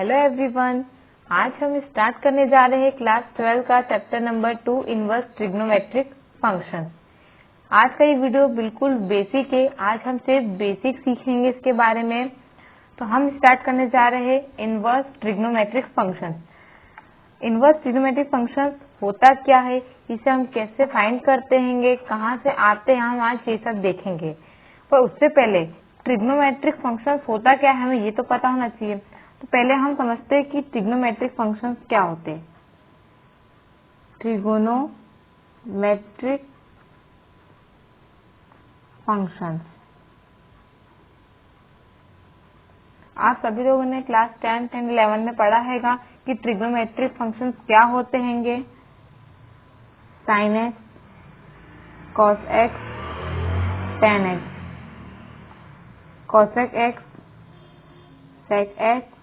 Hello everyone, आज हम start करने जा रहे हैं क्लास 12 का chapter number 2 inverse trigonometric function. आज का ये वीडियो बिल्कुल बेसिक है। आज हम सिर्फ बेसिक सीखेंगे इसके बारे में। तो हम स्टार्ट करने जा रहे हैं inverse trigonometric function. Inverse trigonometric function होता क्या है, इसे हम कैसे फाइंड करते हैं, कहाँ से आते हैं, हम आज ये सब देखेंगे। पर उससे पहले ट्रिग्नोमेट्रिक फंक्शन होता क्या है हमें ये तो पता होना चाहिए। तो पहले हम समझते हैं कि ट्रिग्नोमेट्रिक फंक्शंस क्या होते हैं। ट्रिगोनोमेट्रिक फंक्शंस आप सभी लोगों ने क्लास 10 एंड 11 में पढ़ा हैगा कि ट्रिग्नोमेट्रिक फंक्शंस क्या होते हैंगे। Sine x, cos x, tan x, cosec x, sec x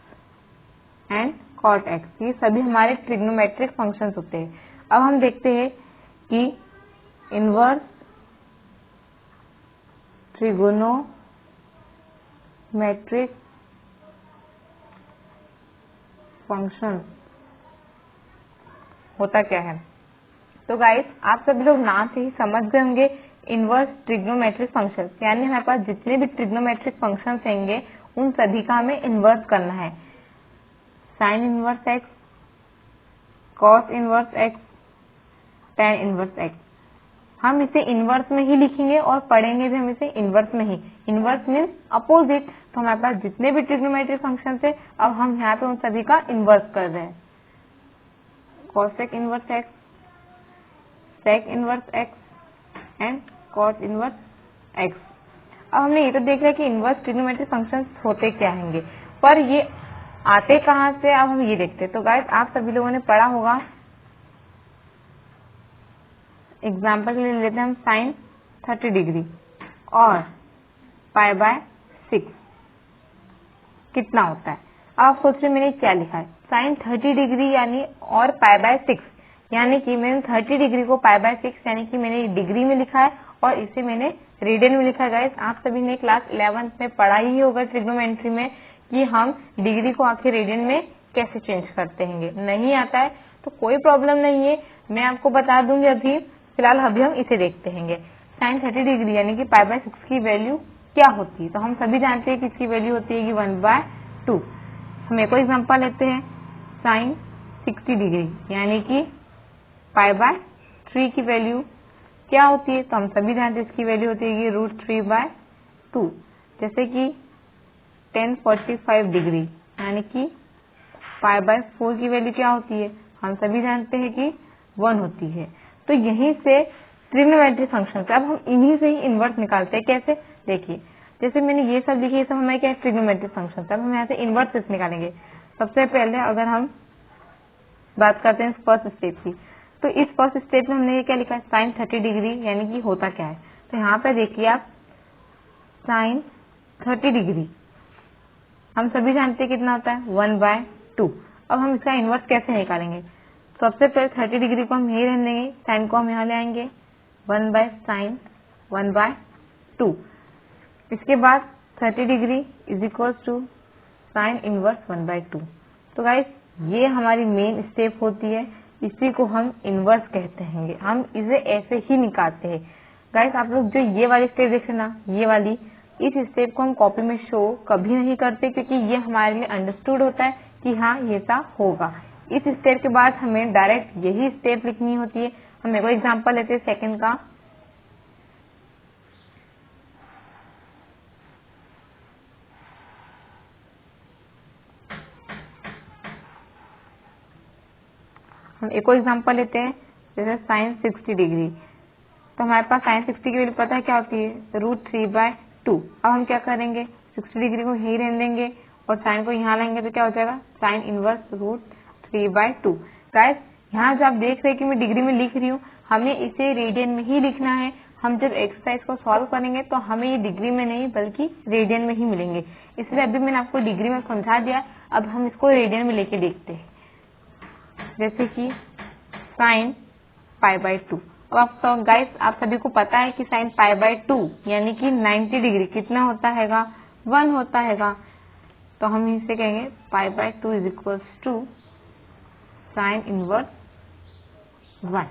and cot x, ये सभी हमारे ट्रिग्नोमेट्रिक फंक्शंस होते हैं। अब हम देखते हैं कि इनवर्स ट्रिगोनोमेट्रिक फंक्शंस होता क्या है। तो गाइस, आप सभी लोग नाम से ही समझ गए होंगे इनवर्स ट्रिग्नोमेट्रिक फंक्शंस, यानी हमारे पास जितने भी ट्रिग्नोमेट्रिक फंक्शंस होंगे उन सभी का हमें इनवर्स करना है। Sine inverse x, cos inverse x, tan inverse x, हम इसे इनवर्स में ही लिखेंगे और पढ़ेंगे भी हम इसे इनवर्स में ही। Inverse means opposite. तो हमारे पास जितने भी ट्रिग्नोमेट्रिक फंक्शन थे अब हम यहाँ पे उन सभी का इनवर्स कर रहे हैं। Cosec inverse x, sec inverse x and cot inverse x. अब हमने ये तो देख लिया कि इनवर्स ट्रिग्नोमेट्रिक फंक्शंस होते क्या होंगे, पर ये आते कहाँ से अब हम ये देखते हैं। तो गाइस, आप सभी लोगों ने पढ़ा होगा, एग्जाम्पल के लिए लेते हैं हम साइन 30 डिग्री और पाई बाय 6 कितना होता है। आप सोच रहे मैंने क्या लिखा है, साइन 30 डिग्री यानी और पाई बाय 6, यानी कि मैंने 30 डिग्री को पाई बाय 6 यानी कि मैंने डिग्री में लिखा है और इसे मैंने रेडियन में लिखा है। गाइस, आप सभी ने क्लास 11 में पढ़ा ही होगा ट्रिग्नोमेट्री में कि हम डिग्री को आखिर रेडियन में कैसे चेंज करते हैं। नहीं आता है तो कोई प्रॉब्लम नहीं है, मैं आपको बता दूंगी। अभी फिलहाल अभी हम इसे देखते हैं। साइन 30 डिग्री यानी कि पाई बाय 6 की वैल्यू क्या होती है। तो हम सभी जानते हैं कि इसकी वैल्यू होती है 1/2। हम एक और एग्जांपल लेते हैं, साइन 60 डिग्री यानी कि पाई बाय 3 की वैल्यू क्या होती है। तो हम सभी जानते हैं इसकी वैल्यू होती है √3/2। जैसे कि tan 45 डिग्री यानी कि पाई बाय 4 की वैल्यू क्या होती है, हम सभी जानते हैं कि 1 होती है। तो यहीं से ट्रिग्नोमेट्रिक फंक्शन अब हम इन्हीं से ही इनवर्स निकालते हैं। कैसे, देखिए, जैसे मैंने ये सब लिखे, ये सब हमारे क्या है, ट्रिग्नोमेट्रिक फंक्शन। अब हम यहाँ से इनवर्स निकालेंगे। सबसे पहले अगर हम बात करते हैं फर्स्ट स्टेप की, तो इस फर्स्ट स्टेप में हमने ये क्या लिखा है, साइन 30 डिग्री यानी कि होता क्या है। तो यहाँ पे देखिए आप, साइन 30 डिग्री हम सभी जानते हैं कितना होता है 1/2। अब हम इसका इनवर्स कैसे निकालेंगे। सबसे पहले 30 डिग्री को हम यही रहने देंगे, साइन को हम यहाँ ले आएंगे 1/sin 1/2। इसके बाद 30 degree is equal to sine inverse 1/2। तो गाइस, ये हमारी मेन स्टेप होती है, इसी को हम इनवर्स कहते हैं। हम इसे ऐसे ही निकालते हैं। गाइस, आप लोग जो ये वाली स्टेप देख रहे ना, ये वाली, इस स्टेप को हम कॉपी में शो कभी नहीं करते क्योंकि ये हमारे लिए अंडरस्टूड होता है कि हाँ ये ऐसा होगा। इस स्टेप के बाद हमें डायरेक्ट यही स्टेप लिखनी होती है। हम एक और एग्जांपल लेते हैं सेकंड का। हम एक और एग्जांपल लेते हैं, जैसे साइन 60 डिग्री। तो हमारे पास साइन 60 की वैल्यू पता है क्या होती है, √3/2। अब हम क्या करेंगे, 60 डिग्री को यही रहने देंगे और साइन को यहाँ लाएंगे तो क्या हो जाएगा, साइन इनवर्स √3/2। गाइस, यहाँ जो आप देख रहे हैं कि मैं डिग्री में लिख रही हूँ, हमें इसे रेडियन में ही लिखना है। हम जब एक्सरसाइज को सॉल्व करेंगे तो हमें ये डिग्री में नहीं बल्कि रेडियन में ही मिलेंगे। इसलिए अभी मैंने आपको डिग्री में समझा दिया, अब हम इसको रेडियन में लेके देखते हैं। जैसे कि साइन π/2। अब आप गाइस, आप सभी को पता है कि साइन π/2 यानी कि 90 डिग्री कितना होता हैगा, 1 होता हैगा। तो हम इसे कहेंगे π/2 is equals to sine inverse 1।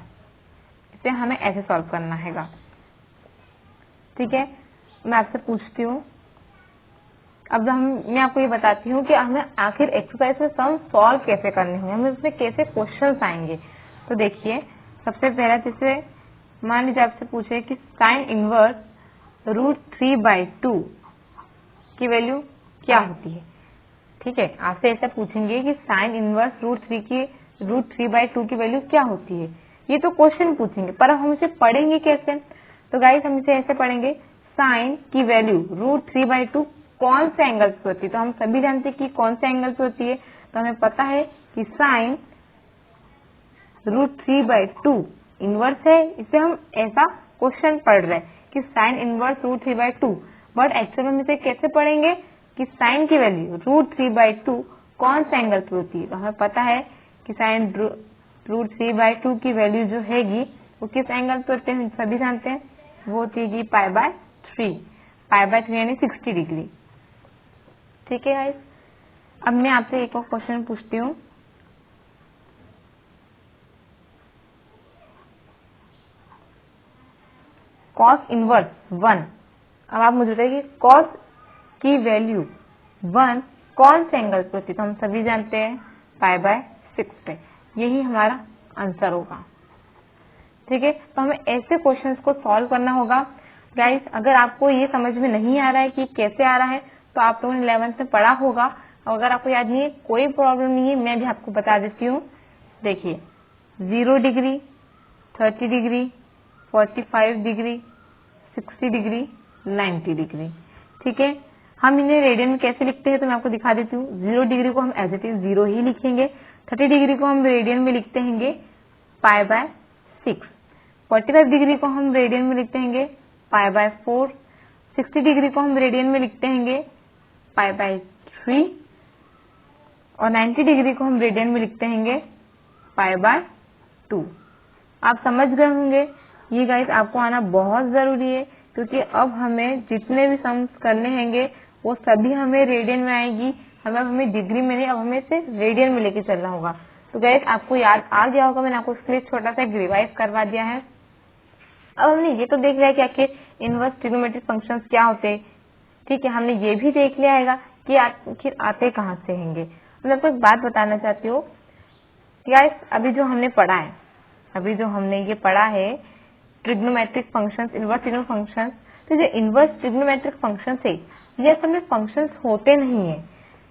इसे हमें ऐसे सॉल्व करना हैगा। ठीक है, मैं आपसे पूछती हूँ, अब मैं आपको ये बताती हूँ कि हमें आखिर एक्सरसाइज में सम सॉल्व कैसे करने होंगे, हमें उसमें कैसे क्वेश्चंस आएंगे। तो देखिए, सबसे पहला जैसे मान लीजिए आपसे पूछे कि साइन इनवर्स √3/2 की वैल्यू क्या होती है। ठीक है, आपसे ऐसा पूछेंगे कि साइन इनवर्स √3/2 की वैल्यू क्या होती है। ये तो क्वेश्चन पूछेंगे, पर हम इसे पढ़ेंगे कैसे। तो गाइस हम इसे ऐसे पढ़ेंगे, साइन की वैल्यू √3/2 कौन से एंगल पे होती है। तो हम सभी जानते हैं कि कौन से एंगल पे होती है। तो हमें पता है कि साइन √3/2 इनवर्स है। इसे हम ऐसा क्वेश्चन पढ़ रहे हैं कि साइन इनवर्स √3/2, बट एक्चुअली हम इसे कैसे पढ़ेंगे कि साइन की वैल्यू √3/2 कौन से एंगल पे होती है। तो हमें पता है कि साइन √3/2 की वैल्यू जो हैगी वो किस एंगल पे होते हैं, सभी जानते हैं, वो होती है π/3। π/3 यानी 60 डिग्री। ठीक है गाइस, अब मैं आपसे एक और क्वेश्चन पूछती हूँ। Cos inverse 1। अब आप मुझे बताइए कॉस की वैल्यू 1 कौन से एंगल पे होती है। तो हम सभी जानते हैं π/6 पे। यही हमारा आंसर होगा। ठीक है, तो हमें ऐसे क्वेश्चंस को सॉल्व करना होगा। गाइस, अगर आपको ये समझ में नहीं आ रहा है कि कैसे आ रहा है, तो आप लोगों ने 11th में पढ़ा होगा। और अगर आपको याद नहीं है, कोई प्रॉब्लम नहीं है, मैं भी आपको बता देती हूँ। देखिए, 0 degree, 30 degree, 45 degree, 60 degree, 90 degree. ठीक है, हम इन्हें रेडियन में कैसे लिखते हैं तो मैं आपको दिखा देती हूँ। 0 डिग्री को हम एज इट इज 0 ही लिखेंगे। 30 डिग्री को हम रेडियन में लिखते हैं π/6। 45 डिग्री को हम रेडियन में लिखते हैं π/4। 60 डिग्री को हम रेडियन में लिखते हैं π/3 और 90 डिग्री को हम रेडियन में लिखते हैं π/2। आप समझ गए होंगे। ये गाइस आपको आना बहुत जरूरी है, क्योंकि अब हमें जितने भी सम्स करने होंगे वो सभी हमें रेडियन में आएगी। हमें डिग्री में नहीं, अब हमें सिर्फ रेडियन में लेके चलना होगा। तो गाइस आपको याद आ गया होगा, मैंने आपको इसके लिए छोटा सा रिवाइज करवा दिया है। अब हमने ये तो देख लिया कि आखिर इनवर्स ट्रिग्नोमेट्रिक फंक्शंस क्या होते हैं। ठीक है, हमने ये भी देख लिया है कि आखिर आते कहाँ से होंगे। मैं आपको एक बात बताना चाहती हूँ कि गाइस अभी जो हमने पढ़ा है, अभी जो हमने ये पढ़ा है trigonometric functions, inverse trigno functions, तो जो इनवर्स ट्रिग्नोमेट्रिक फंक्शंस है ये असल में फंक्शंस होते नहीं है।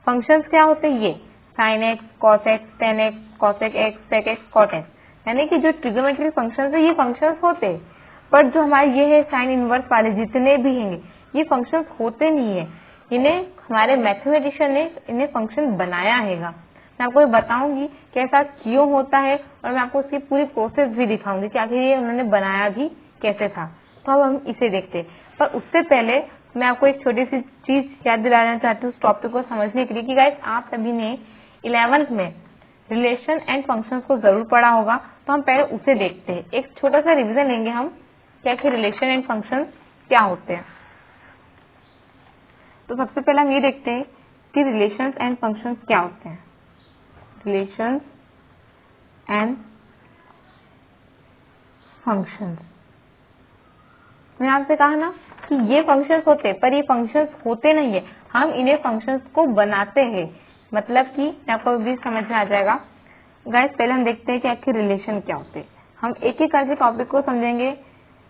फंक्शंस क्या होते हैं, ये sin x, cos x, tan x, cosec x, sec x, cot x, यानी कि जो ट्रिग्नोमेट्रिक फंक्शंस है ये फंक्शंस होते हैं। पर जो हमारे ये है साइन इनवर्स वाले जितने भी हैं ये फंक्शंस होते नहीं है। इन्हें हमारे मैथमेटिशियन ने इन्हें फंक्शन बनाया हैगा। मैं आपको बताऊंगी कि ऐसा क्यों होता है और मैं आपको उसकी पूरी प्रोसेस भी दिखाऊंगी कि आखिर ये उन्होंने बनाया भी कैसे था। तो अब हम इसे देखते हैं, पर उससे पहले मैं आपको एक छोटी सी चीज याद दिलाना चाहती हूँ उस टॉपिक को समझने के लिए कि गाइस आप सभी ने 11th में रिलेशन एंड फंक्शंस को जरूर पढ़ा होगा। तो हम पहले उसे देखते हैं, एक छोटा सा रिवीजन लेंगे हम कि आखिर रिलेशन एंड फंक्शंस क्या होते हैं। तो सबसे पहले हम ये देखते हैं कि रिलेशंस एंड फंक्शंस क्या होते हैं। रिलेशंस एंड फंक्शंस, मैंने आपसे कहा ना कि ये फंक्शंस होते हैं, पर ये फंक्शंस होते नहीं है, हम इन्हें फंक्शंस को बनाते हैं। मतलब कि आपको भी समझ में आ जाएगा। गाइस पहले हम देखते हैं कि आखिर रिलेशन क्या होते हैं। हम एक एक करके टॉपिक को समझेंगे।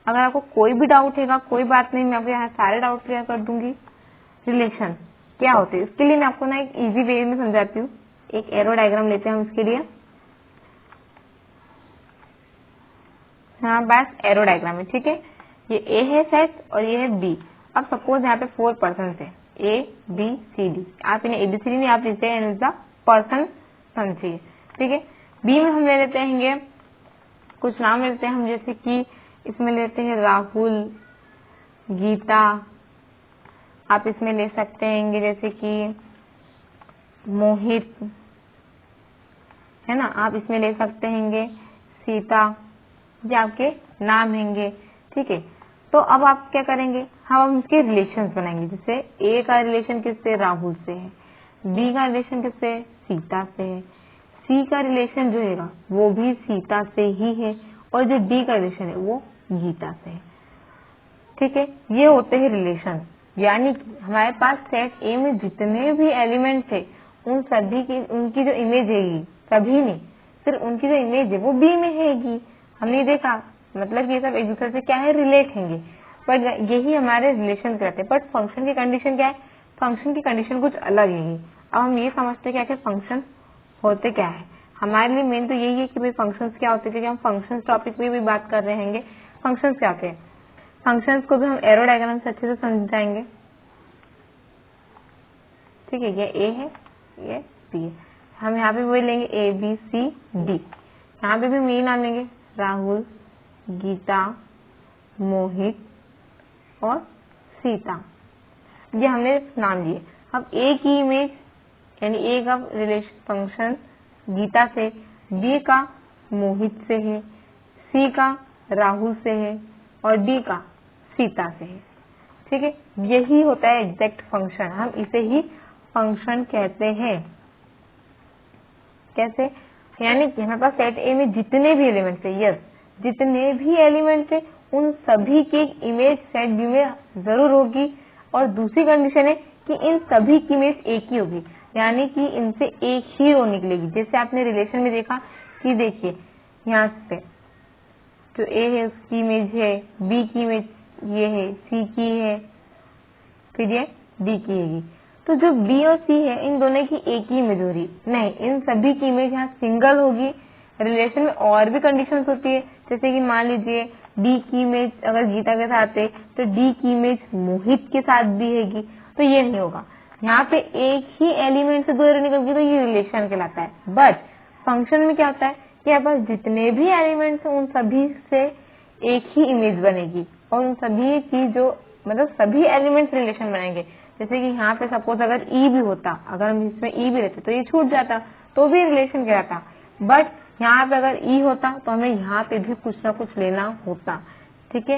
अगर आपको कोई भी डाउट हैगा, कोई बात नहीं, मैं आपको यहाँ सारे डाउट क्लियर कर दूंगी। रिलेशन क्या होते हैं इसके लिए मैं आपको ना एक इजी वे में समझाती हूँ। एक एरो डायग्राम लेते हैं हम इसके लिए। हाँ, बस एरो डायग्राम है, ठीक है। ये ए है सेट और ये है बी। अब सपोज यहाँ पे 4 पर्सन है, ए बी सी डी। आप इन्हें एबीसीडी नहीं, आप इसे एज द पर्सन समझिए, ठीक है। बी में हम ले लेते हैं कुछ नाम लेते हैं हम, जैसे कि इसमें लेते हैं राहुल, गीता। आप इसमें ले सकते हैं जैसे कि मोहित, है ना। आप इसमें ले सकते हैं सीता। ये आपके नाम होंगे, ठीक है। तो अब आप क्या करेंगे, हम इसके रिलेशंस बनाएंगे। जैसे ए का रिलेशन किससे, राहुल से है, बी का रिलेशन किससे है? सीता से है। सी का रिलेशन जो है वो भी सीता से ही है और जो डी का रिलेशन है वो गीता से है। ठीक है, ये होते हैं रिलेशन। यानी हमारे पास सेट ए में जितने भी एलिमेंट थे उन सभी की उनकी जो इमेज है, सभी नहीं, सिर्फ उनकी जो इमेज है वो बी में हैगी। हमने देखा, मतलब ये सब एक दूसरे से क्या है, रिलेट हैंगे, पर यही हमारे रिलेशन कहते हैं। बट फंक्शन की कंडीशन क्या है? फंक्शन की कंडीशन कुछ अलग है। अब हम ये समझते हैं कि आखिर फंक्शन होते क्या है। हमारे लिए मेन तो यही है कि भाई फंक्शंस क्या होते हैं, क्योंकि हम फंक्शंस टॉपिक पे भी बात कर रहे हैं। फंक्शंस क्या होते हैं, फंक्शंस को भी हम एरो डायग्राम से अच्छे से समझाएंगे। ठीक है, ये ए है, ये बी है। हम यहाँ पे वही लेंगे ए बी सी डी। यहाँ पे भी मेन नाम लेंगे, राहुल, गीता, मोहित और सीता। ये हमने नाम दिए। अब ए की इमेज यानी ए का रिलेशन फंक्शन गीता से, बी का मोहित से है, सी का राहुल से है और डी का सीता से है। ठीक है, यही होता है एग्जैक्ट फंक्शन। हम इसे ही फंक्शन कहते हैं। कैसे? यानी कि हमारे पास सेट ए में जितने भी एलिमेंट्स है, यस, जितने भी एलिमेंट्स है उन सभी की इमेज सेट बी में जरूर होगी। और दूसरी कंडीशन है कि इन सभी की इमेज एक ही होगी, यानी कि इनसे एक ही रो निकलेगी। जैसे आपने रिलेशन में देखा कि देखिए यहाँ पे जो ए है उसकी इमेज है, बी की इमेज ये है, सी की है, फिर ये डी की है। तो जो बी और सी है इन दोनों की एक ही इमेज हो रही नहीं, इन सभी की इमेज यहाँ सिंगल होगी। रिलेशन में और भी कंडीशंस होती है, जैसे कि मान लीजिए डी की इमेज अगर गीता के साथ है तो डी की इमेज मोहित के साथ भी हैगी, तो ये नहीं होगा। यहाँ पे एक ही एलिमेंट से दो एरो निकल गई तो ये रिलेशन कहलाता है। बट फंक्शन में क्या होता है कि आप जितने भी एलिमेंट्स हैं उन सभी से एक ही इमेज बनेगी और उन सभी की जो मतलब सभी एलिमेंट्स रिलेशन बनाएंगे। जैसे कि यहाँ पे सपोज अगर ई भी होता, अगर हम इसमें ई भी रहते तो ये छूट जाता तो भी रिलेशन कहलाता। बट यहाँ पे अगर ई होता तो हमें यहाँ पे भी कुछ ना कुछ लेना होता। ठीक है,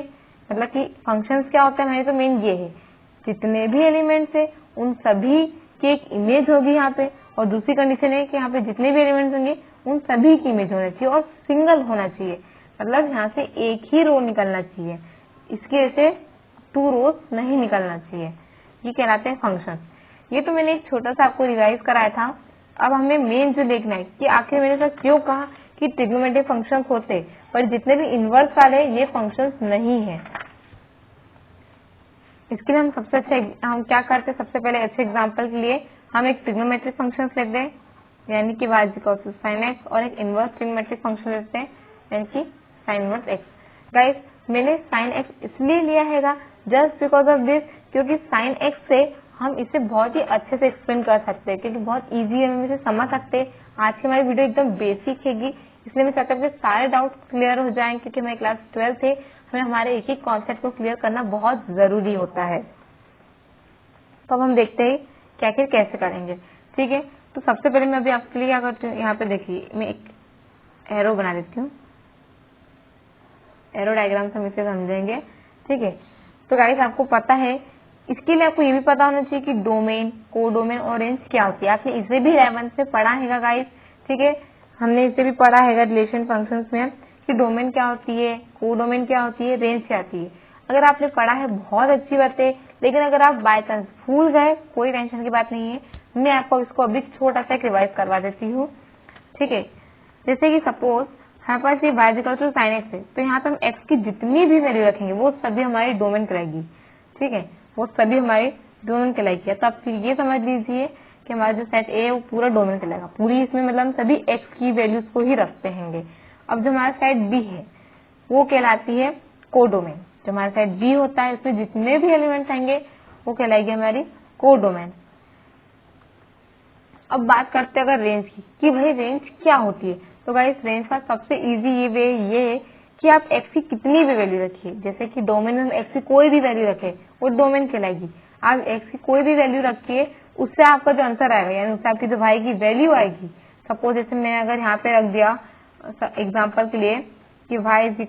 मतलब कि फंक्शंस क्या होता है हमारे तो मेन ये है, जितने भी एलिमेंट्स है उन सभी की एक इमेज होगी यहाँ पे। और दूसरी कंडीशन है कि यहाँ पे जितने भी एलिमेंट्स होंगे उन सभी की इमेज होना चाहिए और सिंगल होना चाहिए, मतलब यहाँ से एक ही रो निकलना चाहिए, इसकी वजह से 2 रोज नहीं निकलना चाहिए। ये कहलाते हैं फंक्शन। ये तो मैंने एक छोटा सा आपको रिवाइज कराया था। अब हमें मेन जो देखना है कि आखिर मैंने सर क्यों कहा कि ट्रिग्नोमेट्रिक फंक्शंस होते पर जितने भी इनवर्स वाले ये फंक्शंस नहीं है। इसके लिए हम सबसे अच्छा हम क्या करते हैं, सबसे पहले अच्छे एग्जांपल के लिए हम एक ट्रिग्नोमेट्रिक फंक्शन लेते हैं यानी कि y = sin x और एक इनवर्स ट्रिग्नोमेट्रिक फंक्शन लेते हैं यानी कि sin इनवर्स x। गाइस मैंने sin x इसलिए लिया है जस्ट बिकॉज ऑफ दिस, क्योंकि sin x से हम इसे बहुत ही अच्छे से एक्सप्लेन कर सकते हैं, क्योंकि बहुत इजी है, हम इसे समझ सकते हैं। आज की हमारी वीडियो एकदम बेसिक हैगी, इसलिए मैं चाहता हूँ कि सारे डाउट क्लियर हो जाएं, क्योंकि हमारी क्लास 12 थे, हमें हमारे एक एक कॉन्सेप्ट को क्लियर करना बहुत जरूरी होता है। तो अब हम देखते हैं कि आखिर कैसे करेंगे। ठीक है, तो सबसे पहले मैं अभी आपके लिए क्या करती हूँ, यहाँ पे देखिए मैं एक एरो बना देती हूँ, एरो डायग्राम से हम इसे समझेंगे। ठीक है, तो गाइस आपको पता है, इसके लिए आपको ये भी पता होना चाहिए कि डोमेन, कोडोमेन और रेंज क्या होती है। आपने इसे भी 11th में पढ़ा है गाइस। ठीक है, हमने इसे भी पढ़ा है रिलेशन फंक्शंस में कि डोमेन क्या होती है, कोडोमेन क्या होती है, रेंज क्या होती है। अगर आपने पढ़ा है बहुत अच्छी बात है, लेकिन अगर आप बाय चांस भूल गए कोई टेंशन की बात नहीं है, मैं आपको इसको अभी छोटा सा रिवाइज करवा देती हूँ। ठीक है, जैसे कि सपोज हमारे पास ये y = sin x है, तो यहाँ पे हम x की जितनी भी वैल्यू रखेंगे वो सभी हमारी डोमेन कहलाएगी। ठीक है, वो सभी हमारी डोमेन कहलाएगी। तो आप फिर ये समझ लीजिए कि हमारा जो सेट ए है वो पूरा डोमेन कहलाएगा, पूरी इसमें मतलब हम सभी x की वैल्यूज को ही रखते हैं। अब जो हमारा सेट बी है वो कहलाती है कोडोमेन। जो हमारा सेट बी होता है इसमें जितने भी एलिमेंट्स आएंगे वो कहलाएगी हमारी कोडोमेन। अब बात करते हैं अगर रेंज की कि भाई रेंज क्या होती है, तो गाइस रेंज का सबसे इजी ये वे ये है कि आप x की कितनी भी वैल्यू रखिए, जैसे कि डोमेन में x की कोई भी वैल्यू रखे वो डोमेन कहलाएगी। आप x की कोई भी वैल्यू रखिए, उससे आपका जो आंसर आएगा यानी उससे आपकी जो y की वैल्यू आएगी। सपोज जैसे मैंने अगर यहाँ पे रख दिया एग्जाम्पल के लिए कि y =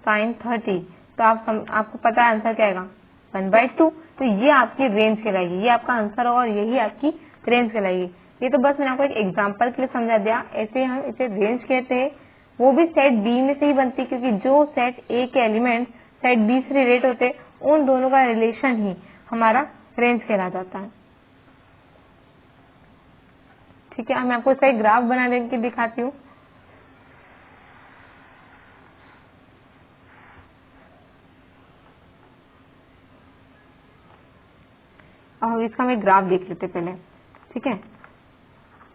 sin 30, तो आपको पता है आंसर क्या आएगा 1/2। तो ये आपकी रेंज कहलाएगी, ये आपका आंसर होगा और यही आपकी रेंज कहलाएगी। ये तो बस मैंने आपको एक एग्जांपल के लिए समझा दिया, ऐसे हम इसे रेंज कहते हैं। वो भी सेट बी में से ही बनती है, क्योंकि जो सेट ए के एलिमेंट सेट बी से रिलेट होते उन दोनों का रिलेशन ही हमारा रेंज कहला जाता है। ठीक है, मैं आपको इसका एक ग्राफ बना के दिखाती हूँ। और इसका हम एक ग्राफ देख लेते पहले। ठीक है,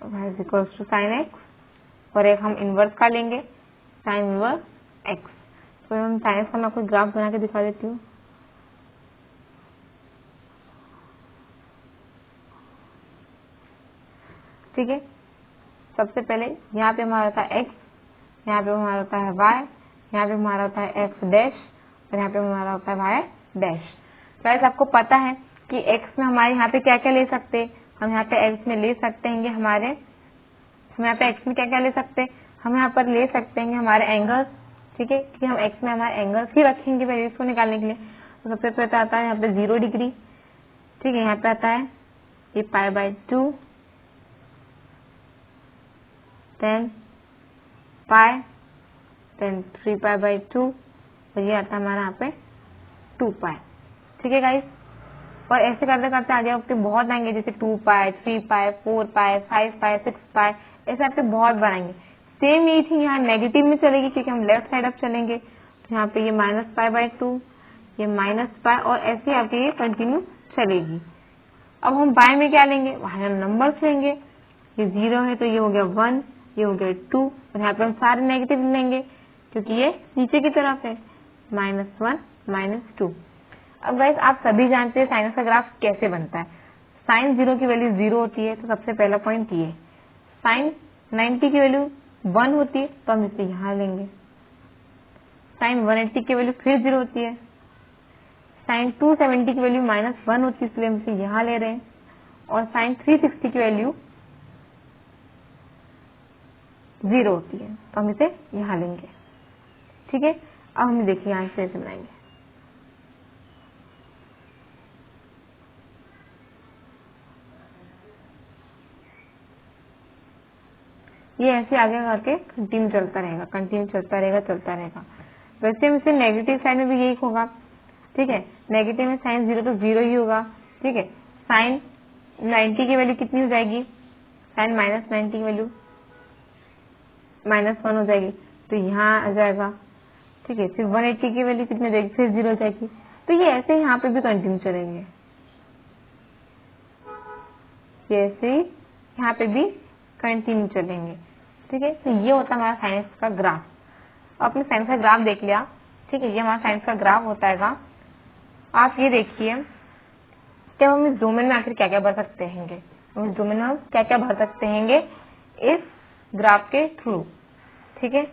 y equals to sine x और एक हम इनवर्स का लेंगे साइन इनवर्स एक्स। तो हम साइन एक्स का मैं आपको ग्राफ बना के दिखा देती हूँ। ठीक है, सबसे पहले यहाँ पे हमारा होता है x, यहाँ पे हमारा होता है y, यहाँ पे हमारा होता है x डैश और यहाँ पे हमारा होता है y डैश। गाइस आपको पता है कि x में हमारे यहाँ पे क्या क्या ले सकते हैं, हम यहाँ पे x में ले सकते हैं हमारे, हम यहाँ पे x में क्या क्या ले सकते हैं, हम यहाँ पर ले सकते हैं हमारे एंगल्स। ठीक है, कि हम x में हमारे एंगल्स ही रखेंगे वैल्यूज को निकालने के लिए। तो सबसे पहले आता है यहाँ पे 0 डिग्री। ठीक है, यहाँ पे आता है ये π/2, देन पाई, देन 3π/2 और ये आता है हमारा यहाँ पे 2π। ठीक है गाइस, और ऐसे करते करते आगे आपके बहुत आएंगे, जैसे 2π, 3π, 4π, 5π, 6π, ऐसे आपके बहुत बढ़ाएंगे। सेम यही थी यहाँ नेगेटिव में चलेगी, क्योंकि हम लेफ्ट साइड अब चलेंगे। तो यहाँ पे ये -π/2, ये -π और ऐसे आपके ये कंटिन्यू चलेगी। अब हम बाय में क्या लेंगे, वहां नंबर्स लेंगे। ये 0 है तो ये हो गया 1, ये हो गया 2 और यहाँ पे हम सारे नेगेटिव लेंगे क्योंकि ये नीचे की तरफ है, -1 -2। अब गाइस आप सभी जानते हैं साइन का ग्राफ कैसे बनता है। साइन 0 की वैल्यू 0 होती है, तो सबसे पहला पॉइंट ये। साइन 90 की वैल्यू 1 होती है तो हम इसे यहाँ लेंगे। साइन 180 की वैल्यू फिर 0 होती है। साइन 270 की वैल्यू -1 होती है, इसलिए हम इसे यहाँ ले रहे हैं। और साइन 360 की वैल्यू 0 होती है तो हम इसे यहाँ लेंगे। ठीक है, अब हम देखिए यहाँ से ऐसे बनाएंगे। ये ऐसे आगे करके कंटिन्यू चलता रहेगा, कंटिन्यू चलता रहेगा, चलता रहेगा। वैसे हम इसे नेगेटिव साइड में भी यही होगा। ठीक है, नेगेटिव में साइन 0 तो 0 ही होगा। ठीक है, साइन 90 की वैल्यू कितनी हो जाएगी, साइन -90 की वैल्यू -1 हो जाएगी तो यहाँ आ जाएगा। ठीक है, फिर 180 की वैल्यू कितनी हो जाएगी, फिर 0 हो जाएगी। तो ये ऐसे यहाँ पे भी कंटिन्यू चलेंगे, ये ऐसे ही यहाँ पे भी कंटिन्यू चलेंगे। ठीक है, तो ये होता है हमारा साइंस का ग्राफ। आपने साइंस का ग्राफ देख लिया। ठीक है, ये हमारा साइंस का ग्राफ होता है। आप ये देखिए कि हम इस डोमेन में आखिर क्या क्या भर सकते हैं, हम इस डोमेन में हम क्या क्या भर सकते हैं इस ग्राफ के थ्रू। ठीक है,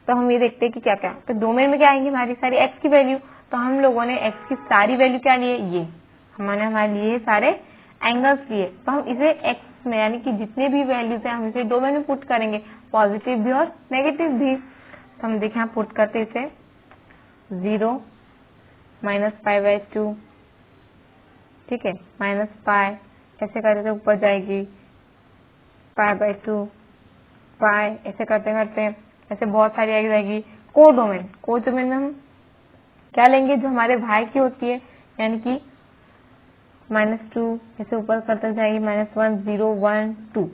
तो हम ये देखते हैं कि क्या क्या, तो डोमेन में क्या आएंगी हमारी सारी एक्स की वैल्यू। तो हम लोगों ने एक्स की सारी वैल्यू क्या लिए, ये हमने हमारे लिए सारे एंगल्स लिए। तो हम इसे एक्स में यानी कि जितने भी वैल्यूज है हम इसे डोमेन में पुट करेंगे, पॉजिटिव भी और नेगेटिव भी। तो हम देखें यहाँ पुट करते इसे 0 -π/2। ठीक है, -π ऐसे करते ऊपर जाएगी, π/2 पाई, ऐसे करते करते ऐसे बहुत सारी आ जाएगी। कोडोमेन, कोडोमेन में हम क्या लेंगे, जो हमारे भाई की होती है, यानी कि -2 ऐसे ऊपर करते जाएगी, -1 0 1 2।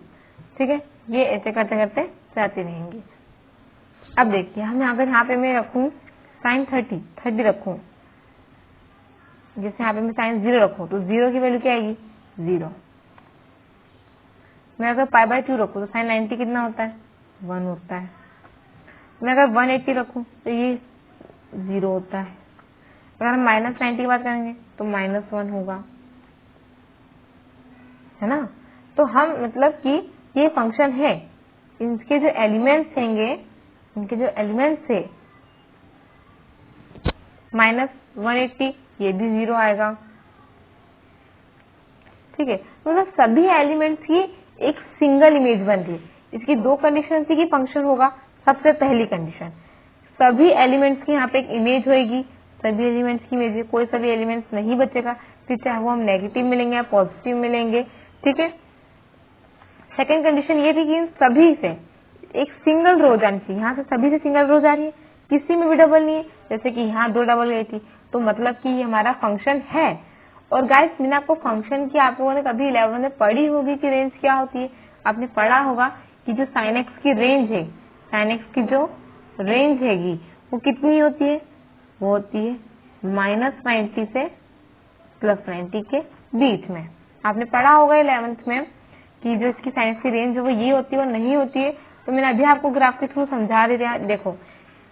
ठीक है, ये ऐसे करते करते जाती रहेंगी। अब देखिए हम अगर यहाँ पे मैं रखूं साइन 30 रखूं, जैसे यहाँ पे मैं साइन 0 रखूं तो 0 की वैल्यू क्या आएगी, 0। मैं अगर π/2 रखूं तो साइन 90 कितना होता है, 1 होता है। मैं अगर 180 रखूं तो ये 0 होता है। अगर हम -90 की बात करेंगे तो -1 होगा, है ना। तो हम मतलब कि ये फंक्शन है, इनके जो एलिमेंट्स हैंगे, इनके जो एलिमेंट्स है -180 ये भी 0 आएगा। ठीक है, मतलब सभी एलिमेंट्स की एक सिंगल इमेज बन रही है। इसकी दो कंडीशन थी कि फंक्शन होगा। सबसे पहली कंडीशन, सभी एलिमेंट्स की यहाँ पे एक इमेज होगी, सभी एलिमेंट्स की इमेज, कोई सभी एलिमेंट्स नहीं बचेगा, फिर चाहे वो हम नेगेटिव मिलेंगे या पॉजिटिव मिलेंगे, ठीक है। सेकेंड कंडीशन ये थी कि इन सभी से एक सिंगल रो जानी चाहिए, यहाँ से सभी से सिंगल रो जा रही है, किसी में भी डबल नहीं है, जैसे कि यहाँ 2 डबल गई थी, तो मतलब कि ये हमारा फंक्शन है। और गाइस मैंने आपको फंक्शन की आप लोगों ने कभी 11 में पढ़ी होगी कि रेंज क्या होती है, आपने पढ़ा होगा कि जो साइन एक्स की रेंज है, साइन एक्स की जो रेंज हैगी वो कितनी होती है, वो होती है -90 से +90 के बीच में। आपने पढ़ा होगा 11th में कि जो इसकी साइन एक्स की रेंज है वो ये होती है और नहीं होती है। तो मैंने अभी आपको ग्राफ के थ्रू समझा दिया। देखो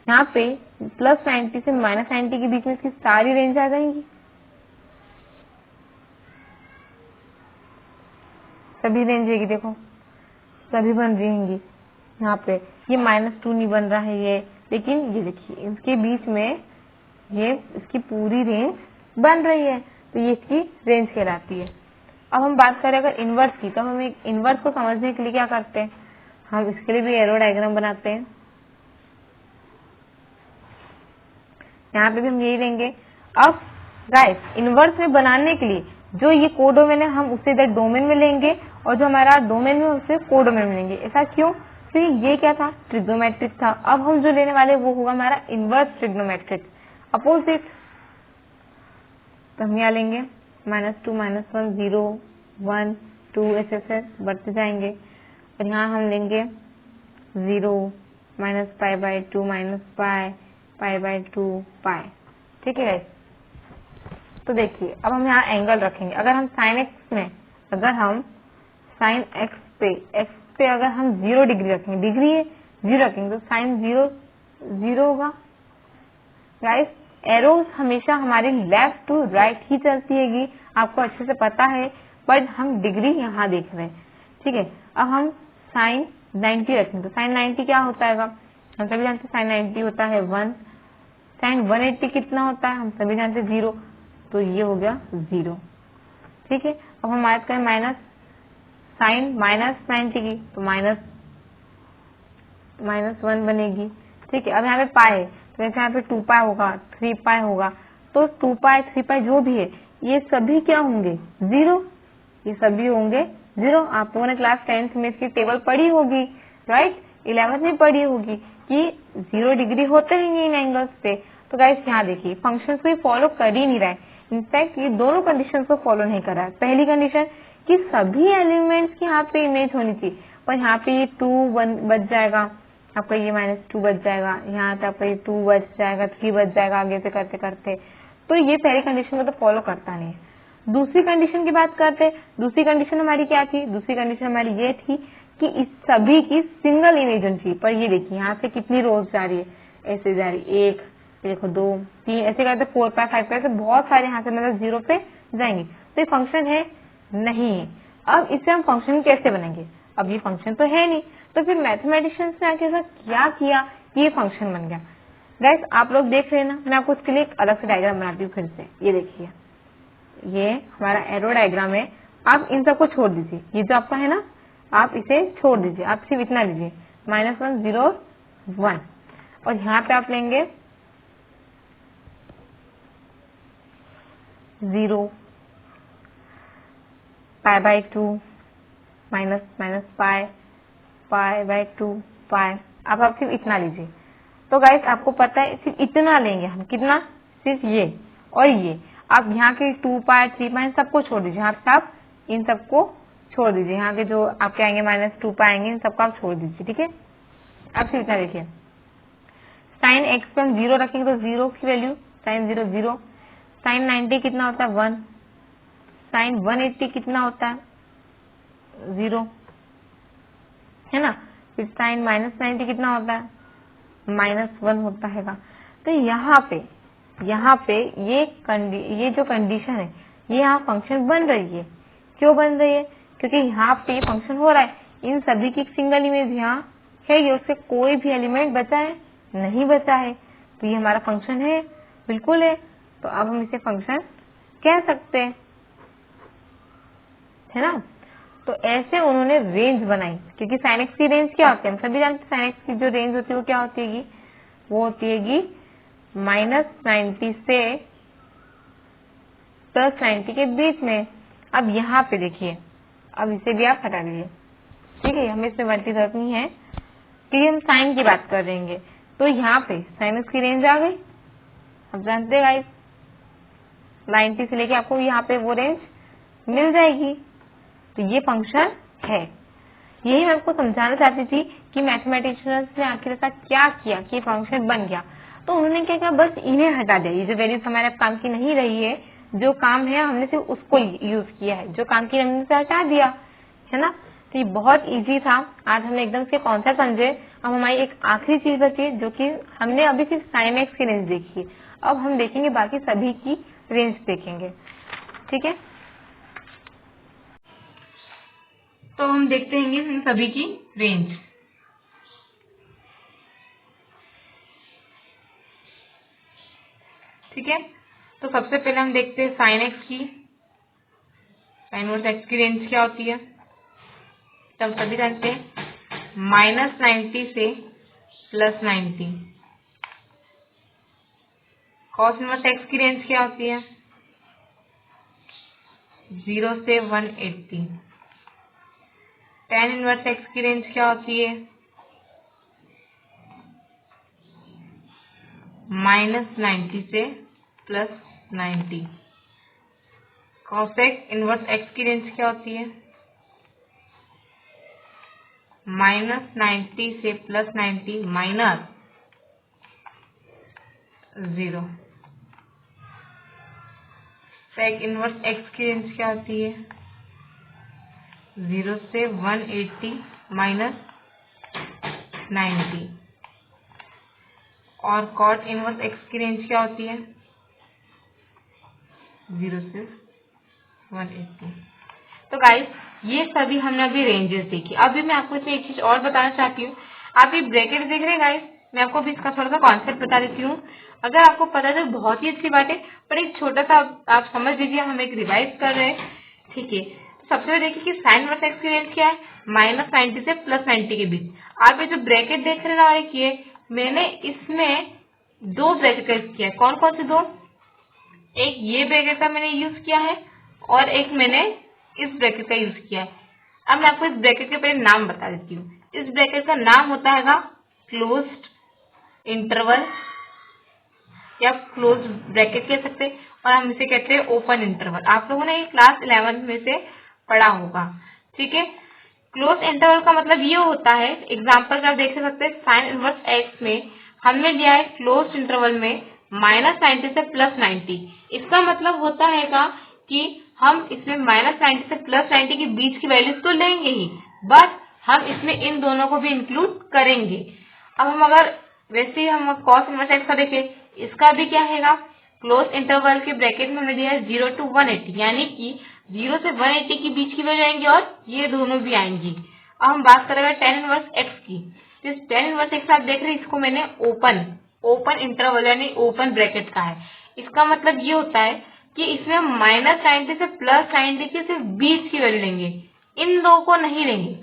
यहाँ पे +90 से -90 के बीच में इसकी सारी रेंज आ जाएंगी, सभी रेंज है, देखो सभी बन रही होंगी। यहाँ पे ये -2 नहीं बन रहा है ये, लेकिन ये देखिए इसके बीच में ये इसकी पूरी रेंज बन रही है, तो ये इसकी रेंज कहलाती है। अब हम बात करें अगर इनवर्स की, तो हम इनवर्स को समझने के लिए क्या करते हैं, हम इसके लिए भी एरो डायग्राम बनाते हैं। यहाँ पे भी हम यही लेंगे। अब गाइस इनवर्स में बनाने के लिए जो ये कोडोमेन है हम उसे इधर डोमेन में लेंगे और जो हमारा डोमेन है उसे कोडोमेन में लेंगे। ऐसा क्यों, क्योंकि ये क्या था, ट्रिग्नोमेट्रिक था। अब हम जो लेने वाले वो होगा हमारा इनवर्स ट्रिग्नोमेट्रिक अपोजिट। तो हम यहाँ लेंगे -2 -1 0 1 2 ऐसे बढ़ते जाएंगे। और यहाँ हम लेंगे 0 -π/2 -π π/2 π। ठीक है। तो देखिए अब हम यहाँ एंगल रखेंगे। अगर हम साइन एक्स में, अगर हम साइन एक्स पे अगर हम 0 डिग्री रखेंगे, डिग्री है 0 रखेंगे, तो साइन 0 होगा। गाइस एरोस हमेशा हमारी लेफ्ट टू राइट ही चलती हैगी, आपको अच्छे से पता है, बट हम डिग्री यहाँ देख रहे हैं। ठीक है। अब हम साइन 90 रखेंगे, तो साइन 90 क्या होता है, हम सभी जानते हैं साइन 90 होता है 1। साइन 180 कितना होता है, हम सभी जानते हैं 0, तो ये हो गया 0। ठीक है। अब हम बात करें माइनस साइन -90 की, तो -1 बनेगी। ठीक है। अब यहाँ पे पाई है, तो जैसे यहाँ पे 2π होगा, 3π होगा, तो 2π 3π जो भी है ये सभी क्या होंगे 0, ये सभी होंगे 0। आप लोगों ने क्लास 10th में इसकी टेबल पढ़ी होगी, राइट, 11th में पढ़ी होगी कि 0 डिग्री होते हैं इन एंगल्स पे। तो गाइस यहाँ देखिए फंक्शन को ये फॉलो कर ही नहीं रहा है, इनफैक्ट ये दोनों कंडीशन को फॉलो नहीं कर रहा है। पहली कंडीशन कि सभी एलिमेंट्स की यहाँ पे इमेज होनी चाहिए, पर यहाँ पे ये 2 बच जाएगा, आपका ये -2 बच जाएगा, यहाँ तक आपका ये 2 बच जाएगा, 3 बच जाएगा, आगे से करते करते। तो ये पहली कंडीशन को तो फॉलो करता नहीं है। दूसरी कंडीशन की बात करते हैं। दूसरी कंडीशन हमारी क्या थी, दूसरी कंडीशन हमारी ये थी कि इस सभी की सिंगल इमेज होनी चाहिए। पर ये देखिए यहाँ से कितनी रोज जा रही है, ऐसे जा रही है, 1 देखो 2 3 ऐसे करते 4 5 5 ऐसे बहुत सारे यहाँ से मतलब 0 पे जाएंगे। तो ये फंक्शन है नहीं है। अब इसे हम फंक्शन कैसे बनाएंगे, अब ये फंक्शन तो है नहीं, तो फिर मैथमेटिशियंस ने आके ऐसा क्या किया कि ये फंक्शन बन गया। गाइस आप लोग देख रहे हैं ना, मैं आपको इसके लिए एक अलग से डायग्राम बनाती हूँ फिर से। ये देखिए ये हमारा एरो डायग्राम है। आप इन सबको छोड़ दीजिए, ये जो आपका है ना आप इसे छोड़ दीजिए, आप सिर्फ इतना लीजिए -1 0 1। और यहाँ पे आप लेंगे 0 π/2 -π/2 π। आप सिर्फ इतना लीजिए। तो गाइस आपको पता है सिर्फ इतना लेंगे हम, कितना, सिर्फ ये और ये। आप यहाँ के 2π 3π सबको छोड़ दीजिए, यहाँ पे आप इन सबको छोड़ दीजिए, यहाँ के जो आपके आएंगे -2π आएंगे इन सबको आप छोड़ दीजिए। ठीक है। अब सिर्फ इतना देखिए, साइन एक्स पे हम 0 रखेंगे तो 0 की वैल्यू साइन 0 0। साइन 90 कितना होता है 1। साइन 180 कितना होता है 0, है ना। फिर साइन -90 कितना होता है -1 होता है। तो यहाँ पे ये जो कंडीशन है ये यहाँ फंक्शन बन रही है। क्यों बन रही है, क्योंकि यहाँ पे फंक्शन हो रहा है, इन सभी की सिंगल इमेज यहाँ है, ये उससे कोई भी एलिमेंट बचा है नहीं बचा है, तो ये हमारा फंक्शन है, बिल्कुल है। तो अब हम इसे फंक्शन कह सकते हैं, है ना। तो ऐसे उन्होंने रेंज बनाई, क्योंकि साइन एक्स की रेंज क्या होती है, हम सभी जानते हैं साइन एक्स की जो रेंज होती है वो क्या होती है, वो होती है -90 से +90 के बीच में। अब यहाँ पे देखिए, अब इसे भी आप हटा दीजिए। ठीक है, हमें इसमें बढ़ती जरूरत नहीं है क्योंकि हम साइन की बात कर रहेंगे। तो यहाँ पे साइन एक्स की रेंज आ गई। अब जानते हैं गाइस 90 से लेके आपको यहाँ पे वो रेंज मिल जाएगी। तो ये फंक्शन है। यही मैं आपको समझाना चाहती थी कि मैथमेटिशियंस ने आखिरकार क्या किया कि फंक्शन बन गया। तो उन्होंने क्या किया, बस इन्हें हटा दिया। ये जो वैल्यूज हमारे अब काम की नहीं रही है, जो काम है हमने सिर्फ उसको यूज किया है, जो काम की हमने से हटा दिया है ना। तो ये बहुत इजी था। आज हमने एकदम से कॉन्सेप्ट समझे। अब हमारी एक आखिरी चीज बची जो कि हमने अभी सिर्फ साइन एक्स की रेंज देखी है। अब हम देखेंगे बाकी सभी की रेंज देखेंगे। ठीक है, तो हम देखते हैं इन सभी की रेंज। ठीक है, तो सबसे पहले हम देखते हैं साइन एक्स की। साइन इनवर्स एक्स की रेंज क्या होती है, तब सभी जानते हैं -90 से +90। कॉस इनवर्स एक्स की रेंज क्या होती है, 0 से 180। tan इनवर्स एक्स की रेंज क्या होती है, -90 से +90। कॉसेक इनवर्स एक्स की रेंज क्या होती है, -90 से +90 -0। सेक इनवर्स एक्स की रेंज क्या होती है, 0 से 180 -90। और कॉट इनवर्स एक्स की रेंज क्या होती है, 0 से 180। तो गाइस ये सभी हमने अभी रेंजेस देखी। अभी मैं आपको इसमें एक चीज और बताना चाहती हूँ। आप ये ब्रैकेट देख रहे हैं गाइस, मैं आपको अभी इसका थोड़ा सा कॉन्सेप्ट बता देती हूँ। अगर आपको पता है तो बहुत ही अच्छी बात है, पर एक छोटा सा आप समझ लीजिए, हम एक रिवाइज कर रहे हैं। ठीक है, तो सबसे पहले देखिए कि साइन इनवर्स एक्स की रेंज क्या है, -90 से +90 के बीच। आप ये जो ब्रैकेट देख रहे हैं किए, मैंने इसमें 2 ब्रैकेट का यूज किया है। कौन कौन से 2, एक ये ब्रैकेट का मैंने यूज किया है और एक मैंने इस ब्रैकेट का यूज किया है। अब मैं आपको इस ब्रैकेट के पहले नाम बता देती हूँ। इस ब्रैकेट का नाम होता है क्लोज्ड इंटरवल या क्लोज ब्रैकेट कह सकते हैं, और हम इसे कहते हैं ओपन इंटरवल। आप लोगों ने क्लास 11 में से पढ़ा होगा। ठीक है, क्लोज इंटरवल का मतलब ये होता है, एग्जाम्पल का देख सकते हैं साइन इनवर्स एक्स में हमने लिया है क्लोज इंटरवल में -90 से +90। इसका मतलब होता है कि हम इसमें -90 से +90 के बीच की वैल्यूज तो लेंगे ही, बट हम इसमें इन दोनों को भी इंक्लूड करेंगे। अब हम अगर वैसे ही हम कॉस इनवर्स एक्स का देखें, इसका भी क्या है, क्लोज इंटरवल के ब्रैकेट में हमने दिया है 0 to 180, यानी कि 0 से 180 के बीच की वैल्यू आएंगी और ये दोनों भी आएंगी। अब हम बात करेंगे tan इनवर्स एक्स की। तो इस tan इनवर्स एक्स आप देख रहे हैं, इसको मैंने ओपन इंटरवल यानी ओपन ब्रैकेट का है। इसका मतलब ये होता है कि इसमें हम -90 से +90 के सिर्फ बीच की वैल्यू लेंगे, इन दो को नहीं लेंगे।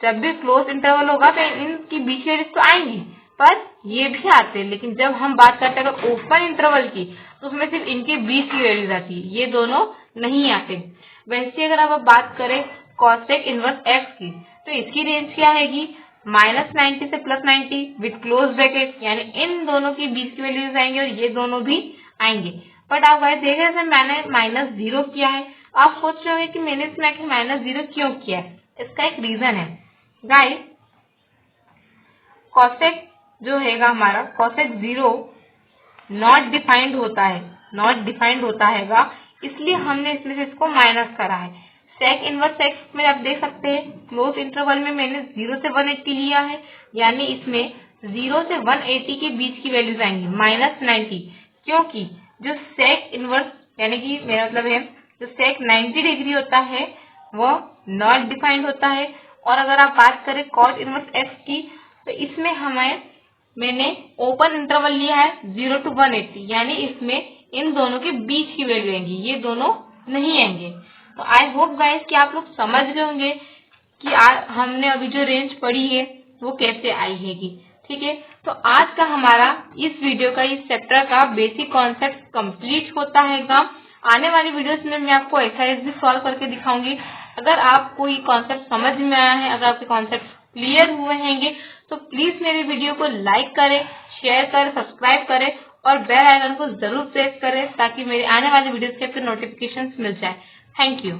जब भी क्लोज इंटरवल होगा तो इनकी बीच की वैल्यू तो आएंगी, पर ये भी आते हैं, लेकिन जब हम बात करते हैं ओपन इंटरवल की तो उसमें सिर्फ इनके बीच की वैल्यूज आती है, ये दोनों नहीं आते। वैसे अगर आप बात करें कॉसेक इनवर्स एक्स की, तो इसकी रेंज क्या आएगी, -90 से +90 विद क्लोज ब्रैकेट, यानी इन दोनों की बीच की वैल्यूज आएंगे और ये दोनों भी आएंगे। बट आप गाइस देख रहे हैं मैंने -0 किया है। आप सोच रहे होंगे कि मैंने इसमें आखिर -0 क्यों किया है। इसका एक रीजन है गाइस, कॉसेक जो है हमारा कॉसेक 0 नॉट डिफाइंड होता है, इसलिए हमने इसमें से इसको माइनस करा है। सेक इनवर्स एक्स में आप देख सकते हैं क्लोज इंटरवल में मैंने 0 से 180 लिया है, यानी इसमें 0 से 180 के बीच की वैल्यूज आएंगी -90, क्योंकि जो सेक इनवर्स यानी कि मेरा मतलब है जो सेक 90 डिग्री होता है वो नॉट डिफाइंड होता है। और अगर आप बात करें कॉस इनवर्स एक्स की, तो इसमें मैंने ओपन इंटरवल लिया है 0 to 180, यानी इसमें इन दोनों के बीच की वैल्यू आएंगी, ये दोनों नहीं आएंगे। तो आई होप गाइस कि आप लोग समझ गए होंगे कि हमने अभी जो रेंज पढ़ी है वो कैसे आई हैगी। ठीक है, तो आज का हमारा इस वीडियो का, इस चैप्टर का बेसिक कॉन्सेप्ट कंप्लीट होता है। आने वाली वीडियोस में मैं आपको एक्सरसाइज भी सॉल्व करके दिखाऊंगी। अगर आपको ये कॉन्सेप्ट समझ में आया है, अगर आपके कॉन्सेप्ट क्लियर हुए हैंगे तो प्लीज मेरे वीडियो को लाइक करें, शेयर करें, सब्सक्राइब करें और बेल आइकन को जरूर प्रेस करें ताकि मेरे आने वाले वीडियोस के आपको नोटिफिकेशंस मिल जाए। Thank you.